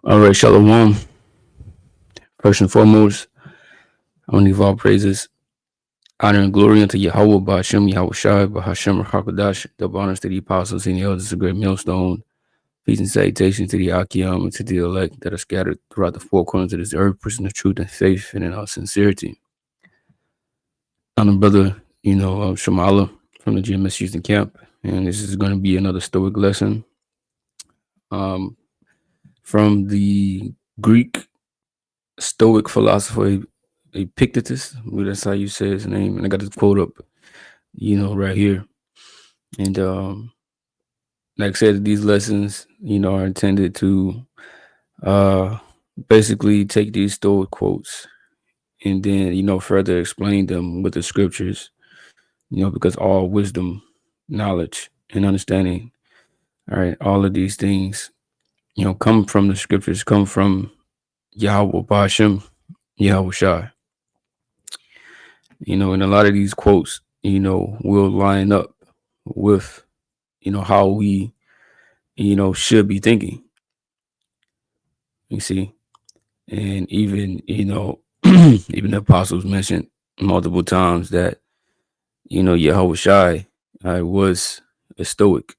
All right, Shalom. First and foremost, I want to give all praises, honor, and glory unto Yahweh, Ba'ashem, Yahweh Shai, Bahashem, Hakadash, double honors to the apostles and the elders, a great millstone, peace and salutations to the Akim and to the elect that are scattered throughout the four corners of this earth, preaching the truth and faith and in all sincerity. I'm the brother, Shamala from the GMS Houston camp, and this is going to be another Stoic lesson from the Greek Stoic philosopher Epictetus. That's how you say his name. And I got this quote up, right here. And like I said, these lessons, are intended to basically take these Stoic quotes and then, further explain them with the scriptures, because all wisdom, knowledge, and understanding, all right, all of these things, come from the scriptures, come from Yahweh Ba'ashem, Yahweh Shai. And a lot of these quotes, will line up with, how we, should be thinking. You see, and even, even the apostles mentioned multiple times that, Yahweh Shai was a Stoic.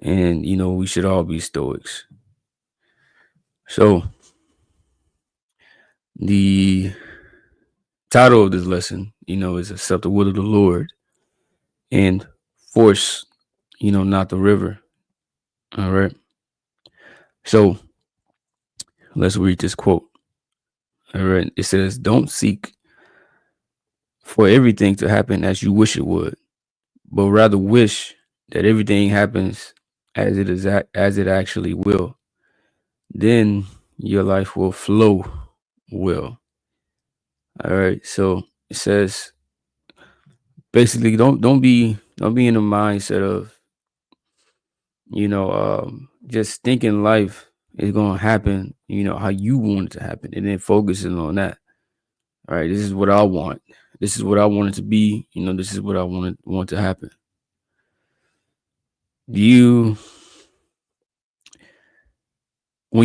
And, we should all be Stoics. So, the title of this lesson, is Accept the Will of the Lord and Force, not the river. All right. So, let's read this quote. All right. It says, "Don't seek for everything to happen as you wish it would, but rather wish that everything happens as it actually will. Then your life will flow well." All right. So it says basically don't be in the mindset of just thinking life is gonna happen, how you want it to happen, and then focusing on that. All right, this is what I want. This is what I want it to be. This is what I want to happen. When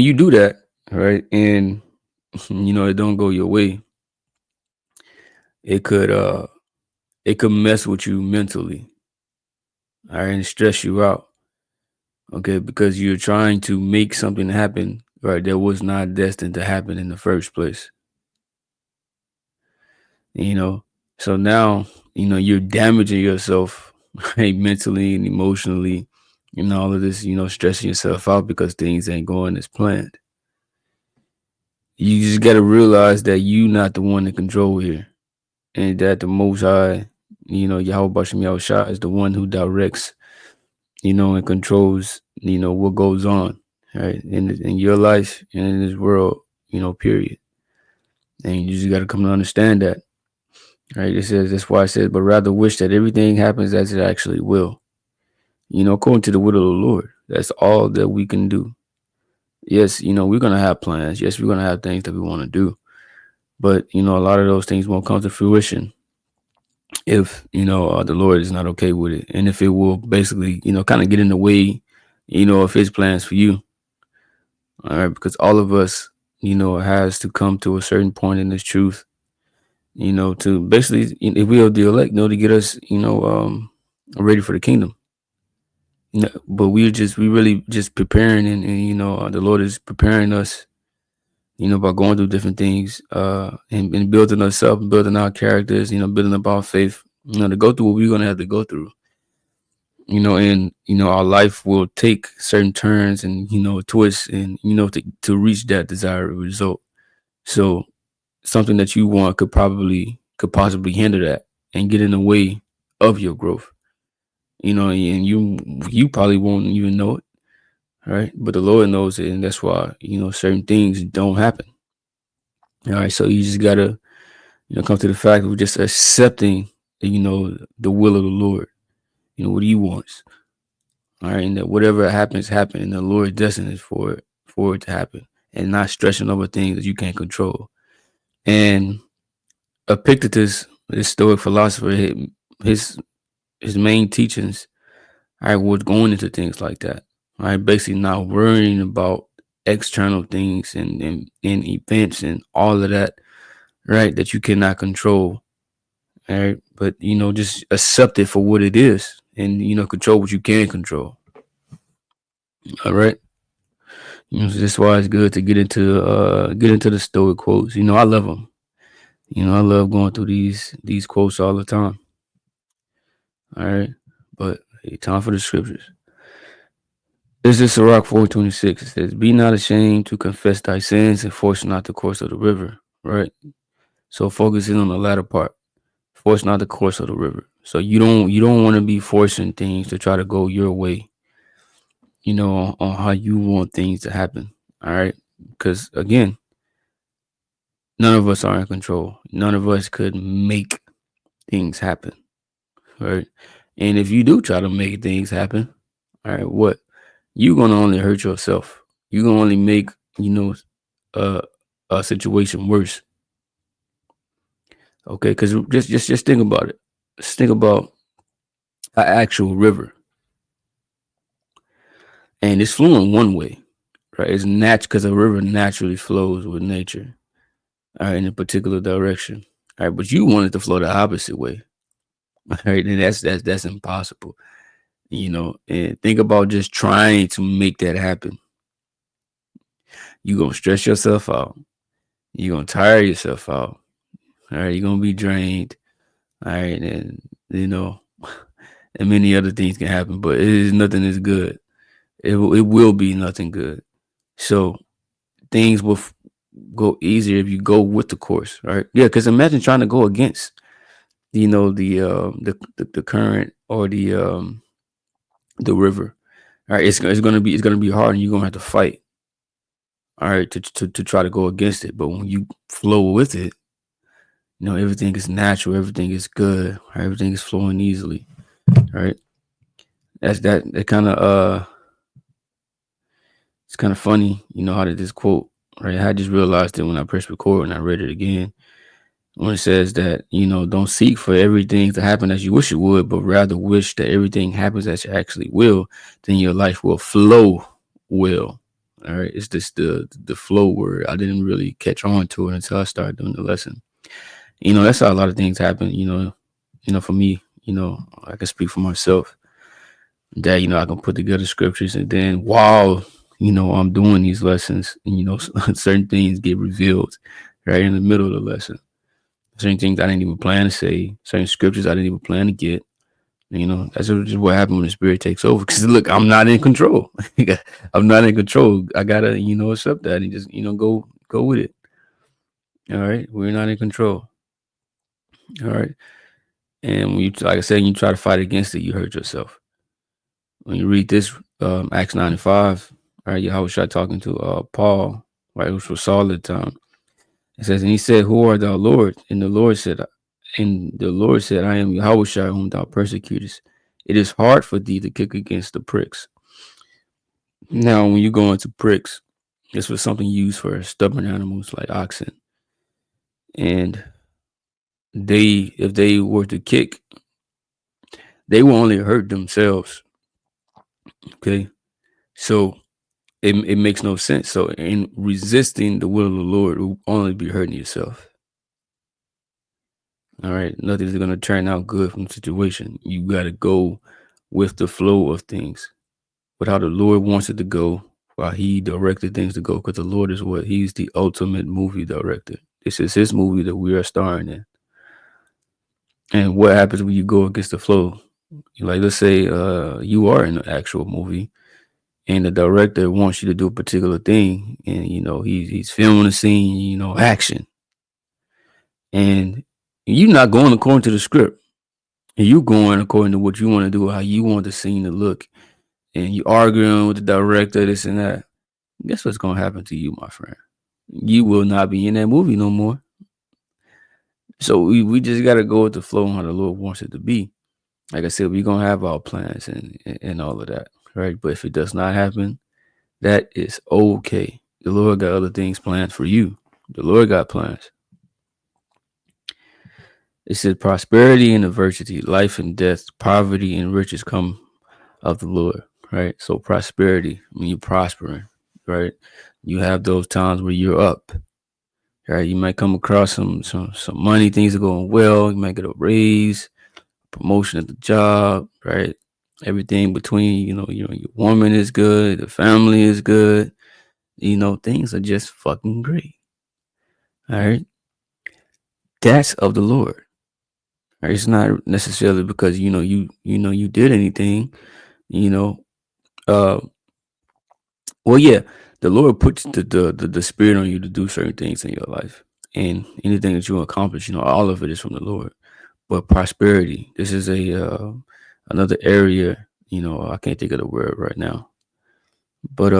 you do that, right, and it don't go your way, it could mess with you mentally, all right, and stress you out. Okay, because you're trying to make something happen, right, that was not destined to happen in the first place. So now, you're damaging yourself, right, mentally and emotionally, all of this, stressing yourself out because things ain't going as planned. You just got to realize that you not the one in control here, and that the Most High, Yahweh Bashim Yahweh Shah is the one who directs, and controls, what goes on, right, in your life and in this world, period. And you just got to come to understand that. Right, it says, that's why it says, but rather wish that everything happens as it actually will. According to the will of the Lord. That's all that we can do. Yes, we're gonna have plans. Yes, we're gonna have things that we want to do. But a lot of those things won't come to fruition if the Lord is not okay with it, and if it will basically kind of get in the way, of His plans for you. All right, because all of us, has to come to a certain point in this truth. To basically, if we are the elect, to get us, ready for the kingdom. But we really just preparing, and the Lord is preparing us, by going through different things, and building us up, building our characters, building up our faith, to go through what we're gonna have to go through. And our life will take certain turns and twists, and to reach that desired result. So something that you want could possibly hinder that and get in the way of your growth. And you probably won't even know it, right? But the Lord knows it, and that's why certain things don't happen. All right, so you just gotta come to the fact of just accepting the will of the Lord. What He wants. All right, and that whatever happens, and the Lord destined is for it to happen, and not stressing over things that you can't control. And Epictetus, this Stoic philosopher, his main teachings, I was going into things like that. Right, basically not worrying about external things and events and all of that, right? That you cannot control. All right. But just accept it for what it is and control what you can control. All right. So that's why it's good to get into the Stoic quotes. I love them. I love going through these quotes all the time. All right. But hey, time for the scriptures. This is Sirach 4:26. It says, "Be not ashamed to confess thy sins and force not the course of the river." Right. So focusing on the latter part. Force not the course of the river. So you don't want to be forcing things to try to go your way, on how you want things to happen. All right. Because again, none of us are in control. None of us could make things happen. Right. And if you do try to make things happen, all right, what? You're gonna only hurt yourself. You're gonna only make, uh, a situation worse. Okay, because just think about it. Just think about an actual river, and it's flowing one way, right? It's natural because a river naturally flows with nature, all right, in a particular direction, all right. But you want it to flow the opposite way, all right? And that's impossible, And think about just trying to make that happen. You're gonna stress yourself out. You're gonna tire yourself out. All right, you're gonna be drained. All right, and and many other things can happen, but it is nothing is good. It will be nothing good. So things will go easier if you go with the course, right? Yeah, because imagine trying to go against, the current or the river. All right, it's gonna be hard, and you're gonna have to fight. All right, to try to go against it. But when you flow with it, everything is natural, everything is good, right? Everything is flowing easily, right? That kind of it's kind of funny, how did this quote, right? I just realized it when I pressed record and I read it again. When it says that, don't seek for everything to happen as you wish it would, but rather wish that everything happens as you actually will, then your life will flow well. All right. It's just the flow word. I didn't really catch on to it until I started doing the lesson. That's how a lot of things happen, for me, I can speak for myself that, I can put together scriptures and then while, I'm doing these lessons, and, certain things get revealed right in the middle of the lesson. Certain things I didn't even plan to say, certain scriptures I didn't even plan to get. That's just what happens when the spirit takes over. Because look, I'm not in control. I'm not in control. I gotta, accept that and just, go with it. All right, we're not in control. All right, and when you, like I said, you try to fight against it, you hurt yourself. When you read this, Acts 9:5, all right, Yahweh talking to Paul, right, which was Saul at the time. It says, and he said, "Who art thou, Lord?" And the Lord said, "I am Yahweh whom thou persecutest. It is hard for thee to kick against the pricks." Now, when you go into pricks, this was something used for stubborn animals like oxen. And if they were to kick, they will only hurt themselves. Okay. So it makes no sense. So in resisting the will of the Lord, it will only be hurting yourself. All right. Nothing's going to turn out good from the situation. You got to go with the flow of things, but how the Lord wants it to go, while He directed things to go. Because the Lord is what? He's the ultimate movie director. This is His movie that we are starring in. And what happens when you go against the flow? Like, let's say you are in an actual movie, and the director wants you to do a particular thing, and he's filming the scene, action, and you're not going according to the script. You going according to what you want to do, how you want the scene to look, and you arguing with the director, this and that. Guess what's gonna happen to you, my friend? You will not be in that movie no more. So we just gotta go with the flow and how the Lord wants it to be. Like I said, we're gonna have our plans and all of that, right? But if it does not happen, that is okay. The Lord got other things planned for you. The Lord got plans. It said prosperity and adversity, life and death, poverty and riches come of the Lord, right? So prosperity, when you're prospering, right? You have those times where you're up, right? You might come across some money, things are going well. You might get a raise, promotion at the job, right? Everything between, your woman is good, the family is good, things are just fucking great. All right. That's of the Lord. Right? It's not necessarily because you did anything, you know. Uh well yeah, the Lord puts the spirit on you to do certain things in your life. And anything that you accomplish, all of it is from the Lord. But prosperity, this is a another area, I can't think of the word right now. But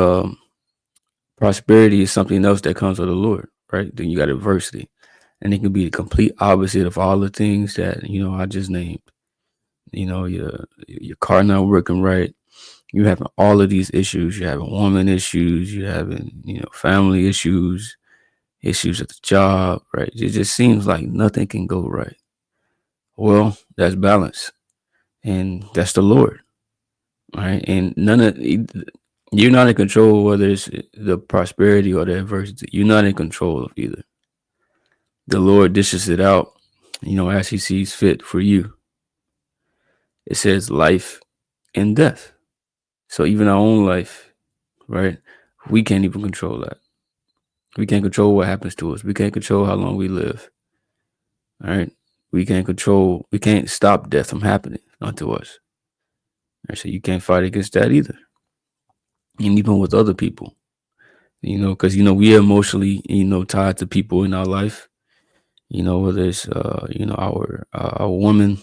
prosperity is something else that comes with the Lord, right? Then you got adversity. And it can be the complete opposite of all the things that, I just named. Your car not working right. You having all of these issues. You're having woman issues. You're having, family issues, issues at the job, right? It just seems like nothing can go right. Well, that's balance. And that's the Lord. Right. And you're not in control whether it's the prosperity or the adversity. You're not in control of either. The Lord dishes it out, as He sees fit for you. It says life and death. So even our own life, right? We can't even control that. We can't control what happens to us. We can't control how long we live. All right. We can't stop death from happening unto us. Right? So you can't fight against that either. And even with other people, because, we are emotionally, tied to people in our life, whether it's, our woman,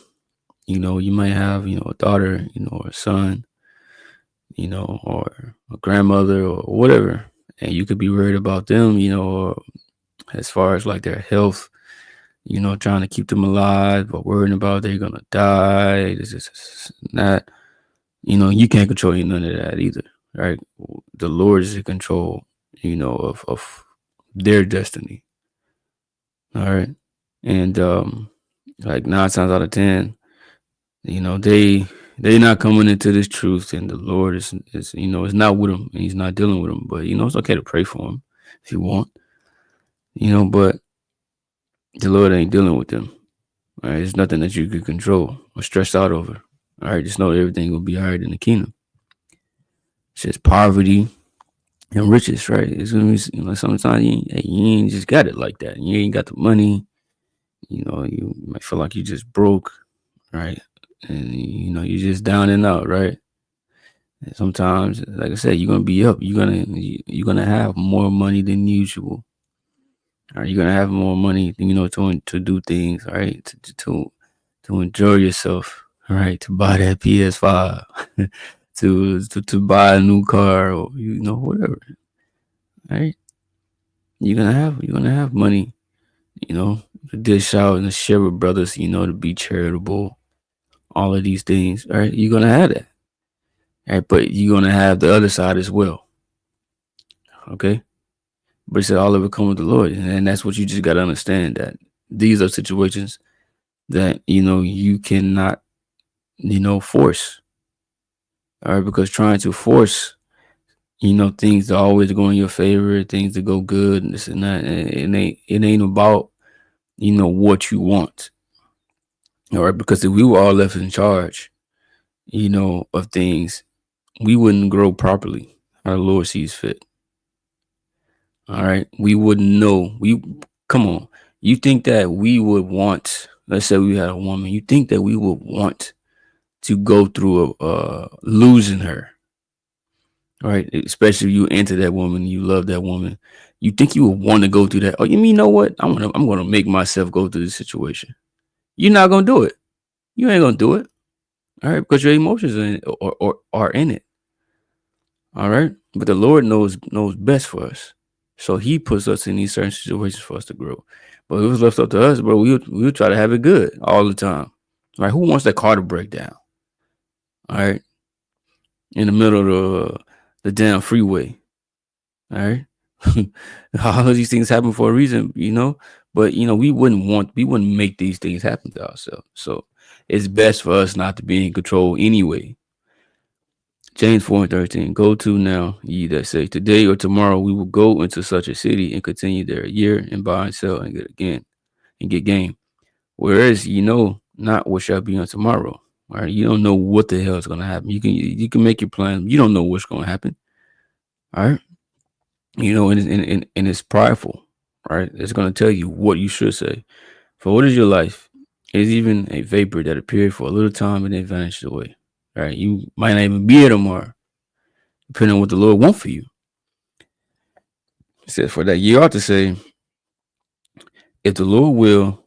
you might have, a daughter, or a son, or a grandmother or whatever. And you could be worried about them, or as far as like their health, trying to keep them alive, but worrying about they're gonna die, this and that. You can't control none of that either, right? The Lord is in control, of their destiny. All right. And like 9 times out of 10, they not coming into this truth, and the Lord is not with them, and He's not dealing with them. But it's okay to pray for them if you want, but the Lord ain't dealing with them. All right, it's nothing that you could control or stress out over. All right, just know that everything will be all right in the kingdom. It's just poverty and riches, right? It's gonna be, sometimes you ain't just got it like that. You ain't got the money. You might feel like you just broke, right? And you're just down and out, right? And sometimes, like I said, you're gonna be up. You're gonna have more money than usual. All right, you're gonna have more money, to do things, all right, to enjoy yourself, all right, to buy that PS5, to buy a new car, or whatever, right? You're gonna have money, to dish out and to share with brothers, to be charitable, all of these things, all right? You're gonna have that, all right, but you're gonna have the other side as well, okay? But it said all of it come with the Lord, and that's what you just gotta understand, that these are situations that you cannot force, all right, because trying to force things to always go in your favor, things to go good, and this and that, and it ain't about what you want, all right, because if we were all left in charge of things, we wouldn't grow properly. Our Lord sees fit. All right, we wouldn't know. Come on, you think that we would want, let's say we had a woman, you think that we would want to go through losing her, right? Especially if you into that woman, you love that woman, you think you would want to go through that? Oh, you mean, know what? I'm gonna make myself go through this situation. You're not gonna do it. You ain't gonna do it, all right? Because your emotions are in it, or are in it, all right. But the Lord knows best for us, so He puts us in these certain situations for us to grow. But if it was left up to us, bro, we would try to have it good all the time, right? Who wants that car to break down? All right, in the middle of the damn freeway. All right. All of these things happen for a reason, but we wouldn't make these things happen to ourselves. So it's best for us not to be in control anyway. James 4:13. Go to now, ye that say, today or tomorrow we will go into such a city and continue there a year and buy and sell and get gain. Whereas you know not what shall be on tomorrow. All right. You don't know what the hell is gonna happen. You can make your plan. You don't know what's gonna happen. All right. And it's prideful. Right. It's gonna tell you what you should say. For what is your life? It is even a vapor that appeared for a little time and then vanished away. All right. You might not even be here tomorrow, depending on what the Lord wants for you. It says, for that ye ought to say, if the Lord will,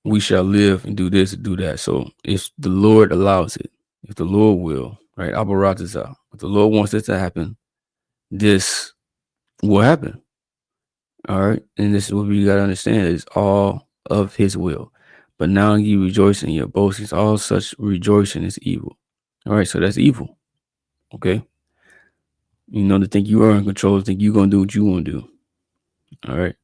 we shall live and do this and do that. So if the Lord allows it, if the Lord will, right? Abaratazah. If the Lord wants this to happen, this will happen. All right. And this is what we gotta understand is all of his will. But now you rejoice in your boastings. All such rejoicing is evil. All right, so that's evil. Okay. To think you are in control, think you're gonna do what you want to do. All right.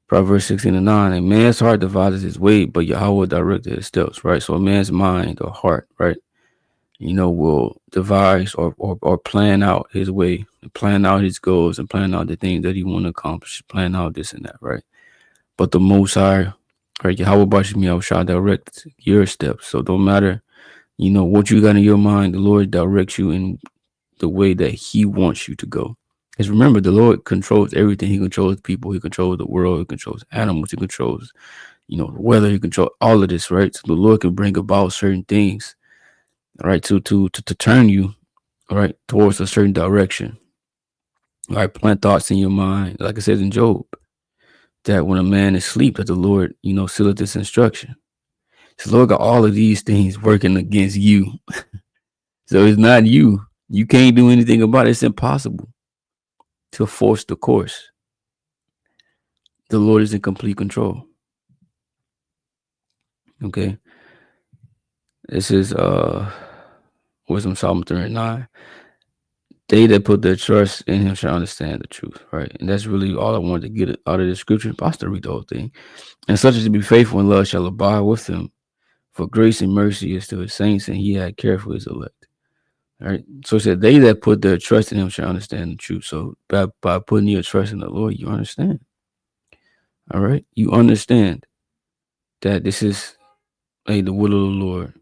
Proverbs 16:9. A man's heart divides his way, but Yahweh directed his steps. Right. So a man's mind or heart, right, will devise or plan out his way, plan out his goals, and plan out the things that he want to accomplish, plan out this and that, right? But the Most High, right, Yahweh Bashim shall direct your steps. So don't matter, what you got in your mind, the Lord directs you in the way that he wants you to go. Because remember, the Lord controls everything. He controls people. He controls the world. He controls animals. He controls, the weather. He controls all of this, right? So the Lord can bring about certain things, right, to turn you, right, towards a certain direction. All right, plant thoughts in your mind, like it says in Job, that when a man is asleep, that the Lord, sealeth this instruction. So the Lord got all of these things working against you. So it's not you. You can't do anything about it. It's impossible to force the course. The Lord is in complete control. Okay. This is Wisdom Psalm 39. They that put their trust in him shall understand the truth, right? And that's really all I wanted to get out of the scripture. But I still read the whole thing. And such as to be faithful in love shall abide with him. For grace and mercy is to his saints, and he had care for his elect. All right. So it said, they that put their trust in him shall understand the truth. So by putting your trust in the Lord, you understand. All right. You understand that this is the will of the Lord.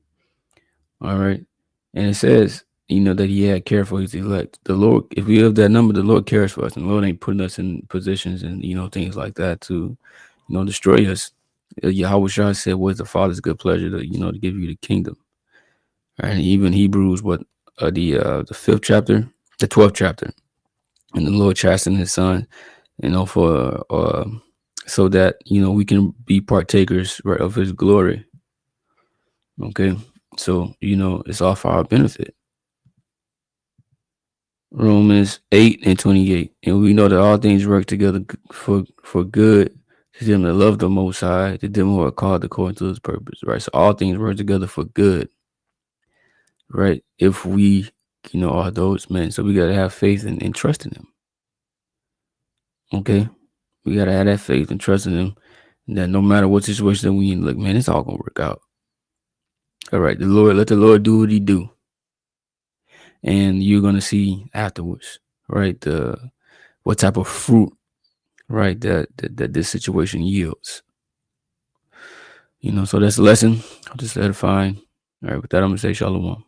All right. And it says, that he had care for his elect. The Lord, if we have that number, the Lord cares for us. And the Lord ain't putting us in positions and, things like that to, destroy us. Yahweh Shah said, "Was the Father's good pleasure to, to give you the kingdom." Right? And even Hebrews, the 5th chapter, the 12th chapter, and the Lord chastened his son, for so that we can be partakers, right, of his glory. Okay, so it's all for our benefit. Romans 8:28, and we know that all things work together for good to them that love the Most High, to them who are called according to his purpose. Right, so all things work together for good. Right, if we are those men, so we gotta have faith and trust in him. Okay, we gotta have that faith and trust in him, that no matter what situation that we in, look, man, it's all gonna work out. All right, let the Lord do what he do, and you're gonna see afterwards, right, what type of fruit, right, that this situation yields. So that's a lesson. I'll just edifying. All right, with that, I'm gonna say shalom.